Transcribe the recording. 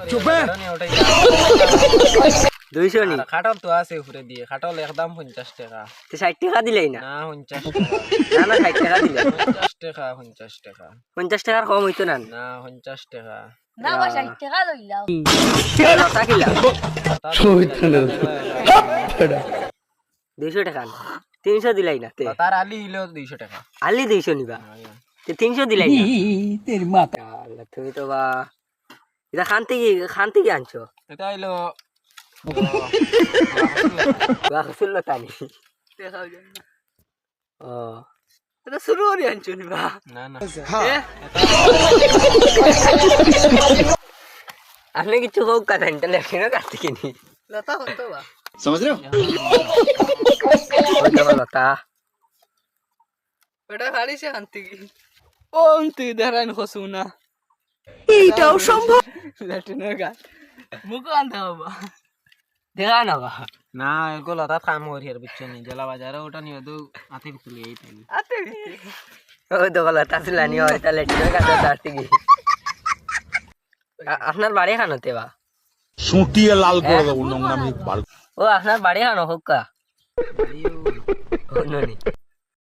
চুপে 200 নি খাটল তো আছে উপরে দিয়ে খাটল একদম 50 টাকা তো 60 টাকা দিলেই না না 50 না না 60 টাকা দিলে 50 টাকা 50 টাকা 50 টাকার কম হইতো না না 50 টাকা না বা 60 টাকা লইলাও লতা কিলা শহীদানের 200 টাকা না 300 দিলাই না তে তার আলি হইলো 200 টাকা আলি 200 নিবা তে 300 দিলাই না তেরি মাথা আল্লাহ তুমি তো বা এটা খান থেকে আনছো এটা হইলো বা হসুল লতা নি দেখাও জান না ও এটা শুরু করে আনছো নিবা না না আপনি কিছু হোক কথা ইন্টারনেশনাল কাছ থেকে নি লতা হতো বা समझ रहे हो ওইটা লতা ওটা খালি সে আনতে কি ও আনতে দেখান খসু না এইটাও সম্ভব ল্যাটিনের গান মুখ আনতে হবে দেখা না বা না এগুলো তা কাম করি আর বিচ্ছু নি জেলা বাজারে ওটা নিয়ে তো আতে ভিতরে এই তাই আতে দিতে ওই তো লতা ছিলানি হয় তাহলে ঠিক আছে তার থেকে আপনার বাড়ি খানোতে বা সুটিয়ে লাল করে দেবো নোংরামি ও আপনার বাড়ি খানো হোক কা ও ননি